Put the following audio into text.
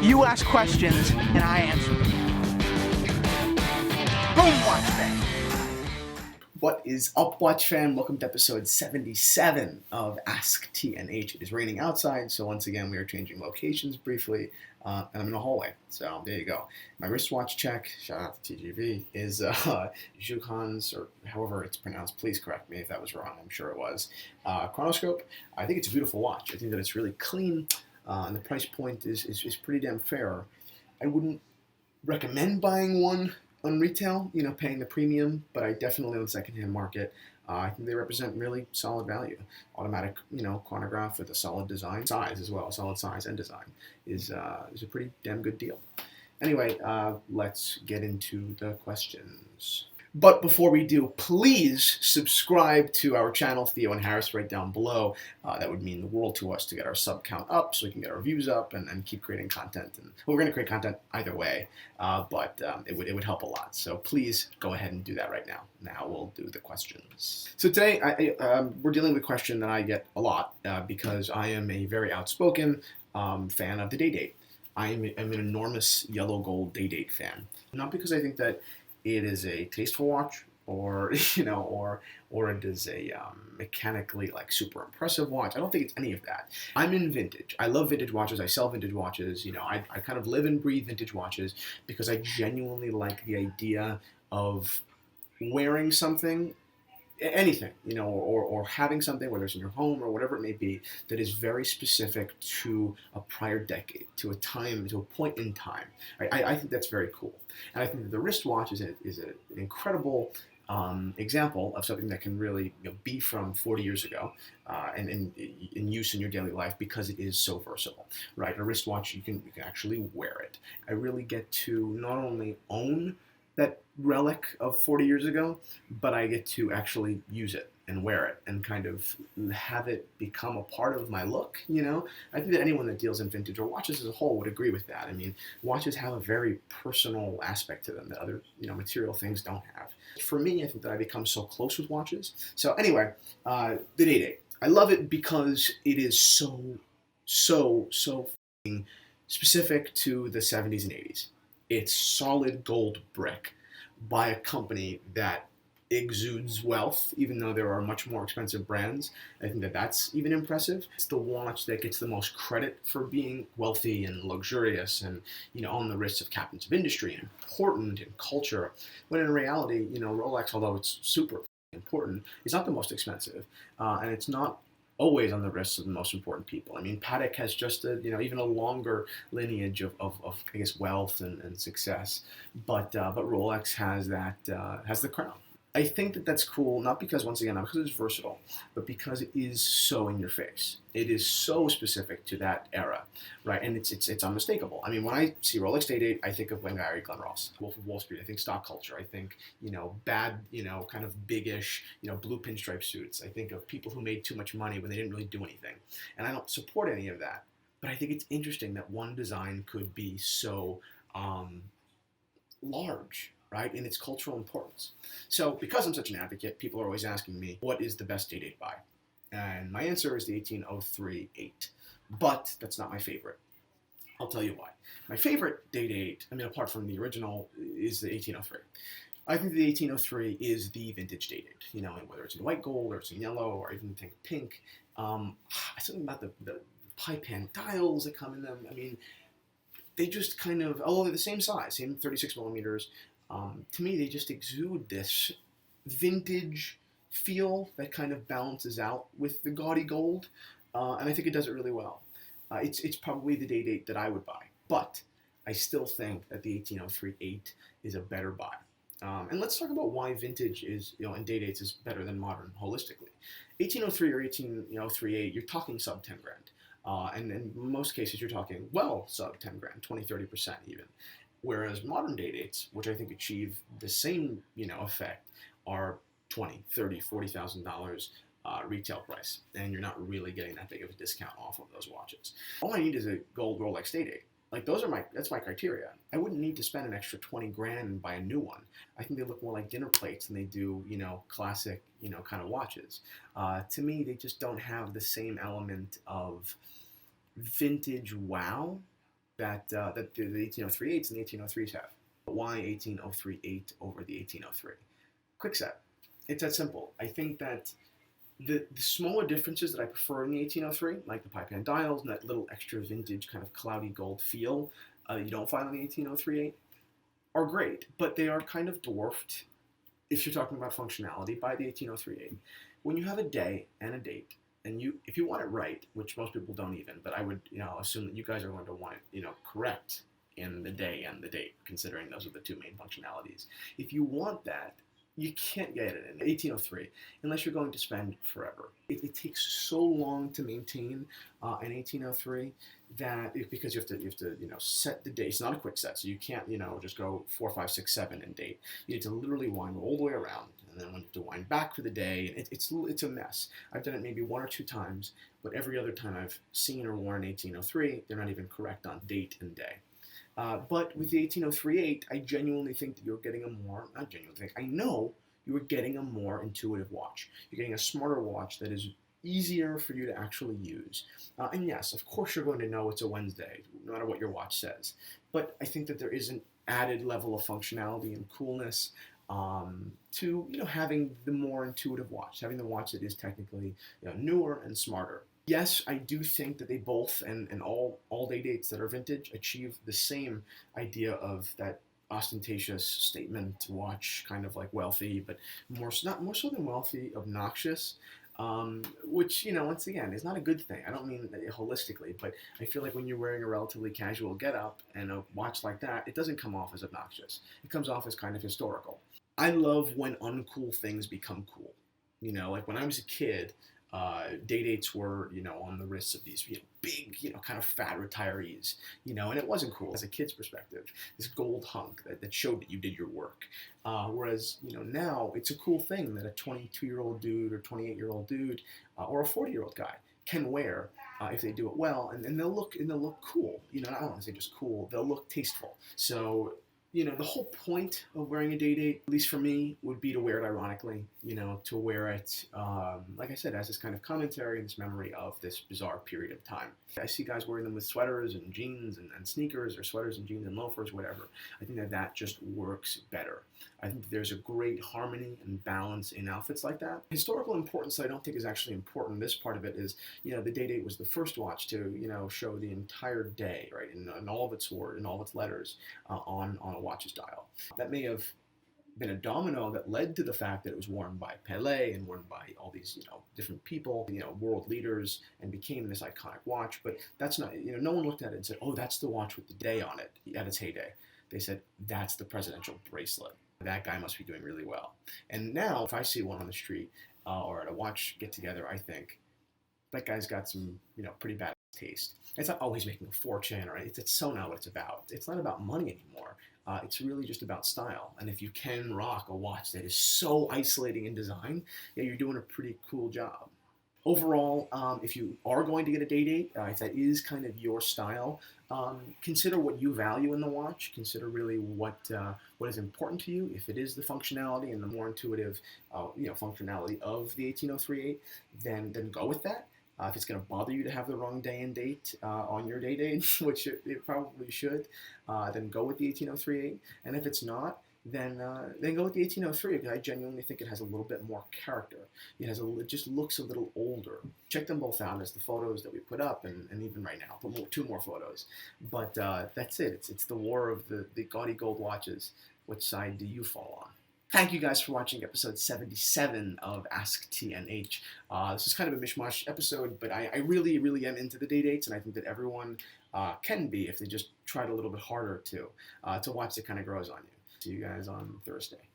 You ask questions, and I answer them. Boom, watch fam. What is up, Watch fam? Welcome to episode 77 of Ask TNH. It is raining outside, so once again we are changing locations briefly, and I'm in a hallway, so there you go. My wristwatch check, shout out to TGV, is Jukon's, or however it's pronounced, please correct me if that was wrong, I'm sure it was, chronoscope. I think it's a beautiful watch. I think that it's really clean, and the price point is pretty damn fair. I wouldn't recommend buying one on retail, paying the premium, but I definitely on the secondhand market, I think they represent really solid value. Automatic, chronograph with a solid design, size as well, solid size and design is a pretty damn good deal. Anyway, let's get into the questions. But before we do, please subscribe to our channel, Theo and Harris, right down below. That would mean the world to us to get our sub count up so we can get our views up and keep creating content. And well, we're going to create content either way, but it would help a lot. So please go ahead and do that right now. Now we'll do the questions. So today we're dealing with a question that I get a lot because I am a very outspoken fan of the Day-Date. I'm an enormous yellow gold Day-Date fan. Not because I think that it is a tasteful watch, or or it is a mechanically super impressive watch. I don't think it's any of that. I'm in vintage. I love vintage watches. I sell vintage watches. I kind of live and breathe vintage watches because I genuinely like the idea of wearing something, anything, or having something, whether it's in your home or whatever it may be, that is very specific to a prior decade, to a time, to a point in time. I think that's very cool. And I think that the wristwatch is an incredible example of something that can really be from 40 years ago and in use in your daily life because it is so versatile, right? A wristwatch, you can actually wear it. I really get to not only own that relic of 40 years ago, but I get to actually use it and wear it and kind of have it become a part of my look, I think that anyone that deals in vintage or watches as a whole would agree with that. I mean, watches have a very personal aspect to them that other, material things don't have. For me, I think that I become so close with watches. So anyway, the Day-Date. I love it because it is so specific to the 70s and 80s. It's solid gold brick by a company that exudes wealth, even though there are much more expensive brands. I think that that's even impressive. It's the watch that gets the most credit for being wealthy and luxurious and, on the wrists of captains of industry and important in culture, when in reality, Rolex, although it's super important, is not the most expensive, and it's not always on the wrists of the most important people. I mean, Patek has just even a longer lineage of I guess, wealth and success, but Rolex has has the crown. I think that that's cool, not because, once again, not because it's versatile, but because it is so in your face. It is so specific to that era, right? And it's unmistakable. I mean, when I see Rolex Day-Date, I think of Glengarry Glen Ross, Wolf of Wall Street. I think stock culture. I think, bad, kind of biggish, blue pinstripe suits. I think of people who made too much money when they didn't really do anything. And I don't support any of that. But I think it's interesting that one design could be so large, right, in its cultural importance. So because I'm such an advocate, people are always asking me, what is the best Day-Date buy? And my answer is the 1803-8. But that's not my favorite. I'll tell you why. My favorite Day-Date, apart from the original, is the 1803. I think the 1803 is the vintage Day-Date. Whether it's in white gold or it's in yellow or even think pink. Something about the pipe hand dials that come in them. They just kind of, although they're the same size, same 36 millimeters, to me, they just exude this vintage feel that kind of balances out with the gaudy gold, and I think it does it really well. It's probably the Day-Date that I would buy, but I still think that the 1803-8 is a better buy. And let's talk about why vintage is, and Day-Dates is better than modern holistically. 1803 or 1803-8, you're talking sub 10 grand. And in most cases, you're talking sub 10 grand, 20-30% even. Whereas modern Day-Dates, which I think achieve the same, effect, are $20,000, $30,000, $40,000 retail price, and you're not really getting that big of a discount off of those watches. All I need is a gold Rolex Day-Date. That's my criteria. I wouldn't need to spend an extra 20 grand and buy a new one. I think they look more like dinner plates than they do, classic, kind of watches. To me, they just don't have the same element of vintage wow that the 1803.8s and the 1803s have. But why 1803.8 over the 1803? Quickset. It's that simple. I think that the smaller differences that I prefer in the 1803, like the pipe hand dials and that little extra vintage kind of cloudy gold feel you don't find on the 1803.8, are great, but they are kind of dwarfed, if you're talking about functionality, by the 1803.8. When you have a day and a date, and if you want it right, which most people don't even, but I would assume that you guys are going to want it correct in the day and the date, considering those are the two main functionalities. If you want that, you can't get it in 1803 unless you're going to spend forever. It takes so long to maintain an 1803 that because you have to set the date. It's not a quick set, so you can't just go 4, 5, 6, 7 and date. You need to literally wind all the way around, and then when you have to wind back for the day, it's a mess. I've done it maybe 1 or 2 times, but every other time I've seen or worn 1803, they're not even correct on date and day. But with the 1803.8, I genuinely think that you're getting I know you're getting a more intuitive watch. You're getting a smarter watch that is easier for you to actually use. And yes, of course you're going to know it's a Wednesday, no matter what your watch says. But I think that there is an added level of functionality and coolness to having the more intuitive watch, having the watch that is technically newer and smarter. Yes, I do think that they both, and all day dates that are vintage, achieve the same idea of that ostentatious statement watch, kind of like wealthy, but not more so than wealthy, obnoxious, which, once again, is not a good thing. I don't mean that holistically, but I feel like when you're wearing a relatively casual getup and a watch like that, it doesn't come off as obnoxious. It comes off as kind of historical. I love when uncool things become cool. Like when I was a kid, day dates were, on the wrists of these big, kind of fat retirees, and it wasn't cool as a kid's perspective. This gold hunk that showed that you did your work. Whereas, now it's a cool thing that a 22-year-old dude or 28-year-old dude or a 40-year-old guy can wear if they do it well, and they'll look cool. I don't want to say just cool. They'll look tasteful. So the whole point of wearing a day date, at least for me, would be to wear it ironically, to wear it, like I said, as this kind of commentary and this memory of this bizarre period of time. I see guys wearing them with sweaters and jeans and sneakers, or sweaters and jeans and loafers, whatever. I think that just works better. I think there's a great harmony and balance in outfits like that. Historical importance, I don't think is actually important. This part of it is, the day date was the first watch to, show the entire day, right, in all of its words, in all of its letters, on a watch's dial. That may have been a domino that led to the fact that it was worn by Pele and worn by all these, different people, world leaders, and became this iconic watch. But that's not, no one looked at it and said, oh, that's the watch with the day on it at its heyday. They said, that's the presidential bracelet. That guy must be doing really well. And now, if I see one on the street or at a watch get-together, I think, that guy's got some, pretty bad taste. It's not always making a fortune, or it's so not what it's about. It's not about money anymore. It's really just about style. And if you can rock a watch that is so isolating in design, you're doing a pretty cool job. Overall, if you are going to get a day date, if that is kind of your style, consider what you value in the watch. Consider really what is important to you. If it is the functionality and the more intuitive, functionality of the 1803.8, then go with that. If it's going to bother you to have the wrong day and date on your day date, which it probably should, then go with the 1803.8. And if it's not, then go with the 1803, because I genuinely think it has a little bit more character. It just looks a little older. Check them both out as the photos that we put up, and even right now, put 2 more photos. But that's it. It's the war of the gaudy gold watches. Which side do you fall on? Thank you guys for watching episode 77 of Ask TNH. This is kind of a mishmash episode, but I really, really am into the day dates, and I think that everyone can be if they just tried a little bit harder to watch it kind of grows on you. See you guys on Thursday.